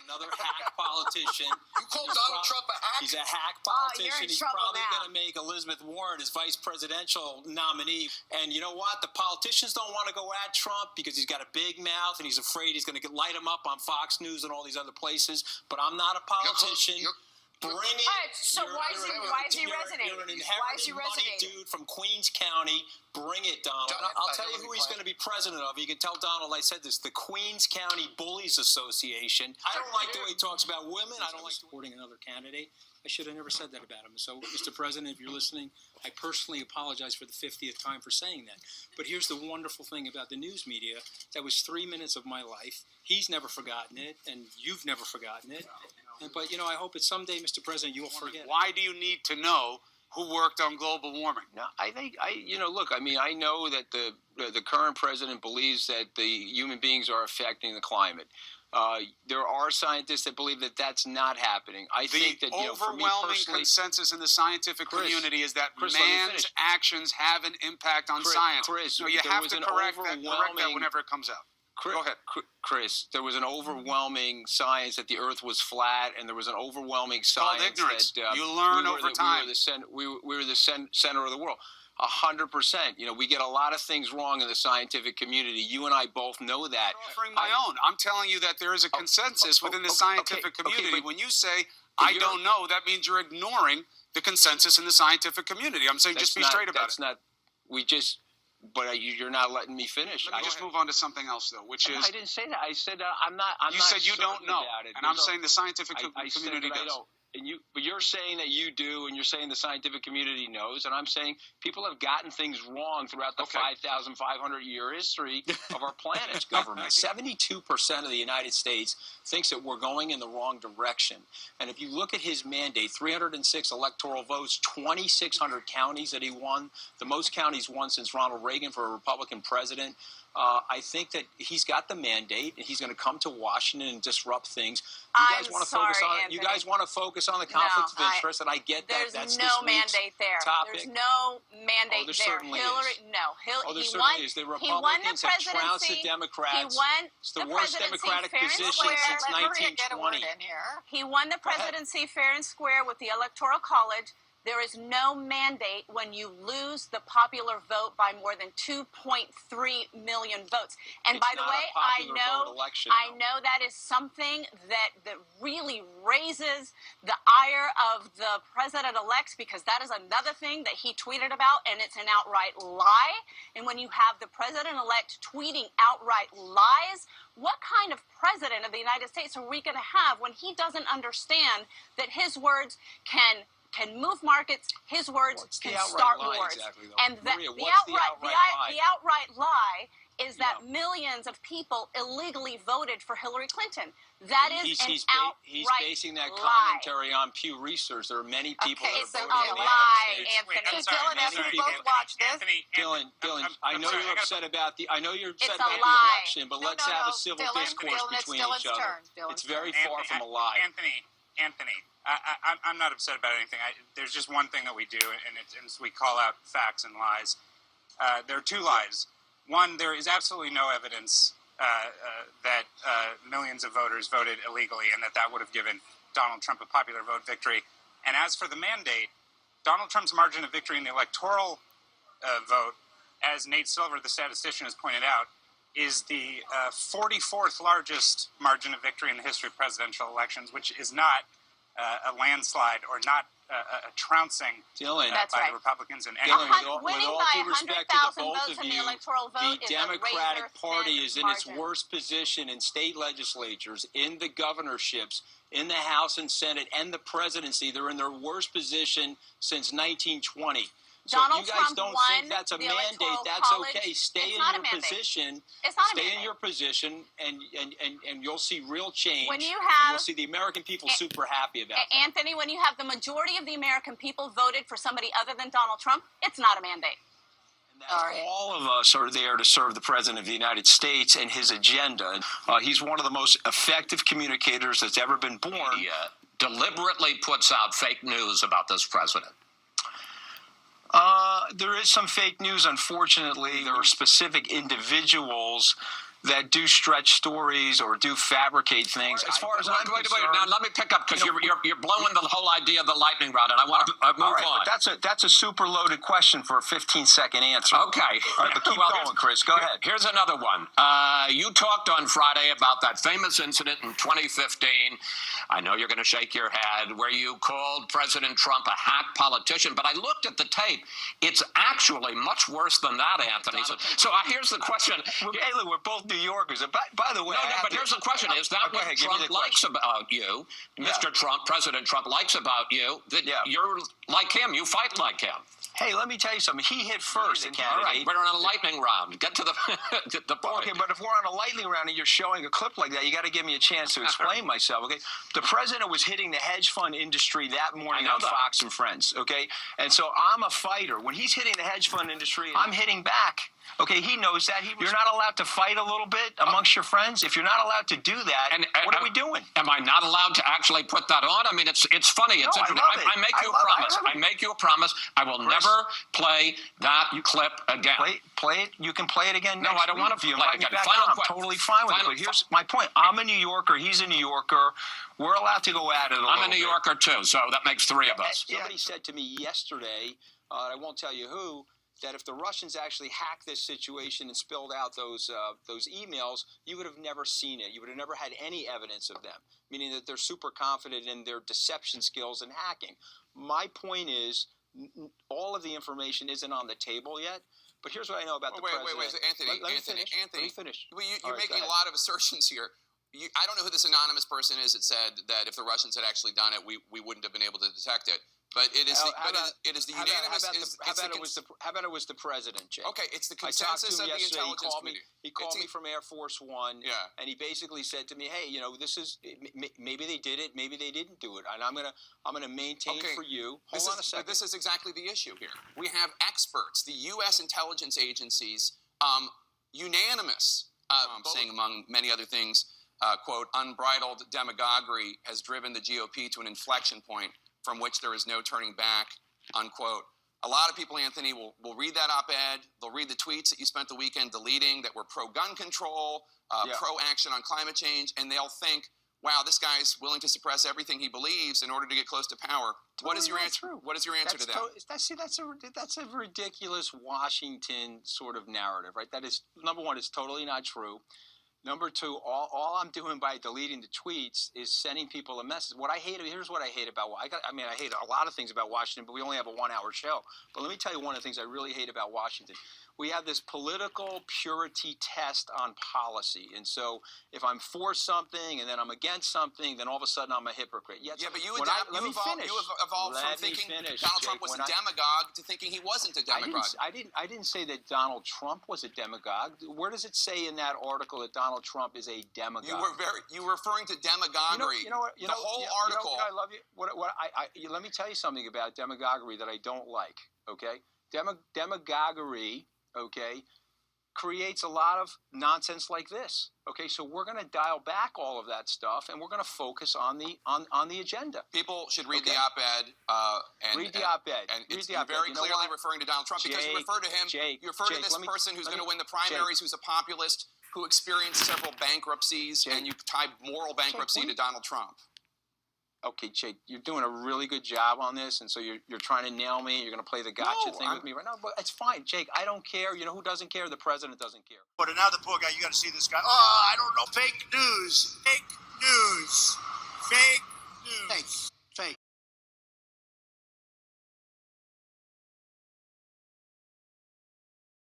Another hack politician. You call Donald Trump a hack? He's a hack You're politician. in He's trouble probably now. going to make Elizabeth Warren his vice presidential nominee. And you know what? The politicians don't want to go at Trump because he's got a big mouth and he's afraid he's going to light him up on Fox News and all these other places. But I'm not a politician. Bring it. All right, so why is he resonating? You're an Why is he inherited money resonating? dude from Queens County. Bring it, Donald. I'll tell you who he's going to be president of. You can tell Donald I said this. The Queens County Bullies Association. I don't like the way he talks about women. I don't like supporting another candidate. I should have never said that about him. So, Mr. President, if you're listening, I personally apologize for the 50th time for saying that. But here's the wonderful thing about the news media. That was 3 minutes of my life. He's never forgotten it, and you've never forgotten it. But, you know, I hope that someday, Mr. President, you will forget it. Why do you need to know who worked on global warming? No, I think look. I mean, I know that the current president believes that the human beings are affecting the climate. There are scientists that believe that that's not happening. I think that the for me overwhelming personally, consensus in the scientific community is that Chris, let me man's finish. actions have an impact on science. Chris, so you there have was to an correct that overwhelming- whenever it comes out. Go ahead. Chris, there was an overwhelming science that the Earth was flat, and there was an overwhelming Called science ignorance. that You learn over time. We were the center of the world. 100%. You know, we get a lot of things wrong in the scientific community. You and I both know that. I'm offering my own. I'm telling you that there is a consensus within the scientific community. but when you say, I don't know, that means you're ignoring the consensus in the scientific community. I'm saying just be straight about it. But you're not letting me finish. Let me just move on to something else, though, which is... I didn't say that. I said I'm not You said you don't know, about it. and I'm saying the scientific community I does. don't. But you're saying that you do, and you're saying the scientific community knows, and I'm saying people have gotten things wrong throughout the 5,500-year history of our planet's government. 72% of the United States thinks that we're going in the wrong direction. And if you look at his mandate, 306 electoral votes, 2,600 counties that he won, the most counties won since Ronald Reagan for a Republican president. I think that he's got the mandate, and he's going to come to Washington and disrupt things. You guys want to focus on the conflicts of interest, and I get that. That's no mandate there. Topic. There's no mandate there. Certainly Hillary, he certainly is. The Republicans have trounced the Democrats. It's the worst Democratic position since 1920. He won the presidency fair and square with the Electoral College. There is no mandate when you lose the popular vote by more than 2.3 million votes. And by the way, I know that is something that really raises the ire of the president-elect, because that is another thing that he tweeted about, and it's an outright lie. And when you have the president-elect tweeting outright lies, what kind of president of the United States are we going to have when he doesn't understand that his words can move markets, his words can start wars. Exactly, and Maria, the outright lie is that millions of people illegally voted for Hillary Clinton. That is he's basing that lie. commentary on Pew Research. There are many people that it's are a voting lie, Anthony. Dylan, as we both watch this. Dylan, I know you're upset about the election, but let's have a civil discourse between each other. It's very far from a lie. Anthony, I'm not upset about anything. There's just one thing that we do, and we call out facts and lies. There are two lies. One, there is absolutely no evidence that millions of voters voted illegally and that would have given Donald Trump a popular vote victory. And as for the mandate, Donald Trump's margin of victory in the electoral vote, as Nate Silver, the statistician, has pointed out, is the 44th largest margin of victory in the history of presidential elections, which is not a landslide or not a trouncing by the Republicans. And Dylan, with winning all by due respect to the both of you, the Democratic Party is in its worst position in state legislatures, in the governorships, in the House and Senate, and the presidency. They're in their worst position since 1920. So if you guys don't think that's a mandate, that's okay. Stay in your position. Stay in your position, and you'll see real change. When you have, you'll see the American people super happy about that. Anthony, when you have the majority of the American people voted for somebody other than Donald Trump, it's not a mandate. All of us are there to serve the President of the United States and his agenda. He's one of the most effective communicators that's ever been born. He deliberately puts out fake news about this president. There is some fake news, unfortunately. There are specific individuals that do stretch stories or do fabricate things. As far as I'm concerned, wait. Now let me pick up because you're blowing the whole idea of the lightning round, and I want to move on. But that's a super loaded question for a 15-second answer. Okay. All right, but keep going, Chris. Go ahead. Here's another one. You talked on Friday about that famous incident in 2015. I know you're going to shake your head, where you called President Trump a hack politician, but I looked at the tape. It's actually much worse than that, Anthony. So here's the question. Hey, look, we're both New Yorkers. By the way, but here's the question. Is that what Trump likes about you? Mr. Trump, President Trump likes about you, that you're like him, you fight like him. Hey, let me tell you something. He hit first, the candidate. All right, we're on a lightning round. Get to the point. Okay, but if we're on a lightning round and you're showing a clip like that, you got to give me a chance to explain myself, okay? The president was hitting the hedge fund industry that morning on Fox and Friends, okay? And so I'm a fighter. When he's hitting the hedge fund industry, I'm hitting back. Okay, he knows that. You're not allowed to fight a little bit amongst your friends. If you're not allowed to do that, what are we doing? Am I not allowed to actually put that on? I mean, it's funny. It's interesting. I make you a promise. I make you a promise. I will never play that clip again. Play it. You can play it again. No, I don't want to play it again. I'm totally fine with it. But here's my point. I'm a New Yorker. He's a New Yorker. We're allowed to go at it a little bit. I'm a New Yorker too, so that makes three of us. Somebody said to me yesterday, I won't tell you who, that if the Russians actually hacked this situation and spilled out those emails, you would have never seen it. You would have never had any evidence of them, meaning that they're super confident in their deception skills and hacking. My point is, all of the information isn't on the table yet. But here's what I know about the president. Wait, Anthony. Let me finish. Well, you're making a lot of assertions here. I don't know who this anonymous person is that said that if the Russians had actually done it, we wouldn't have been able to detect it. But it is the unanimous. How about it was the president, Jake? Okay, it's the consensus of the intelligence community. He called me from Air Force One, and he basically said to me, "Hey, this is maybe they did it, maybe they didn't do it, and I'm gonna maintain for you." Hold on a second. But this is exactly the issue here. We have experts, the U.S. intelligence agencies, unanimous, saying among many other things, quote, unbridled demagoguery has driven the GOP to an inflection point from which there is no turning back, unquote. A lot of people, Anthony, will read that op-ed. They'll read the tweets that you spent the weekend deleting that were pro-gun control, pro-action on climate change, and they'll think, wow, this guy's willing to suppress everything he believes in order to get close to power. What is your answer? What is your answer to that? That's a ridiculous Washington sort of narrative, right? That is, number one, it's totally not true. Number two, all I'm doing by deleting the tweets is sending people a message. Here's what I hate about I hate a lot of things about Washington, but we only have a 1-hour show. But let me tell you one of the things I really hate about Washington. We have this political purity test on policy. And so if I'm for something and then I'm against something, then all of a sudden I'm a hypocrite. But you evolved from thinking Donald Trump was a demagogue to thinking he wasn't a demagogue. I didn't say that Donald Trump was a demagogue. Where does it say in that article that Donald Trump is a demagogue? You were referring to demagoguery. The whole article. I love you. Let me tell you something about demagoguery that I don't like. Okay, demagoguery. Okay, creates a lot of nonsense like this. Okay, so we're going to dial back all of that stuff, and we're going to focus on the agenda. People should read the op-ed. Read the op-ed. And it's very clearly referring to Donald Trump because you refer to him. You refer to this person who's going to win the primaries, who's a populist, who experienced several bankruptcies, and you tie moral bankruptcy to Donald Trump. Okay, Jake, you're doing a really good job on this, and so you're trying to nail me. You're going to play the gotcha thing with me right now. But it's fine, Jake. I don't care. You know who doesn't care? The president doesn't care. But now the poor guy, you got to see this guy. Oh, I don't know. Fake news. Fake news.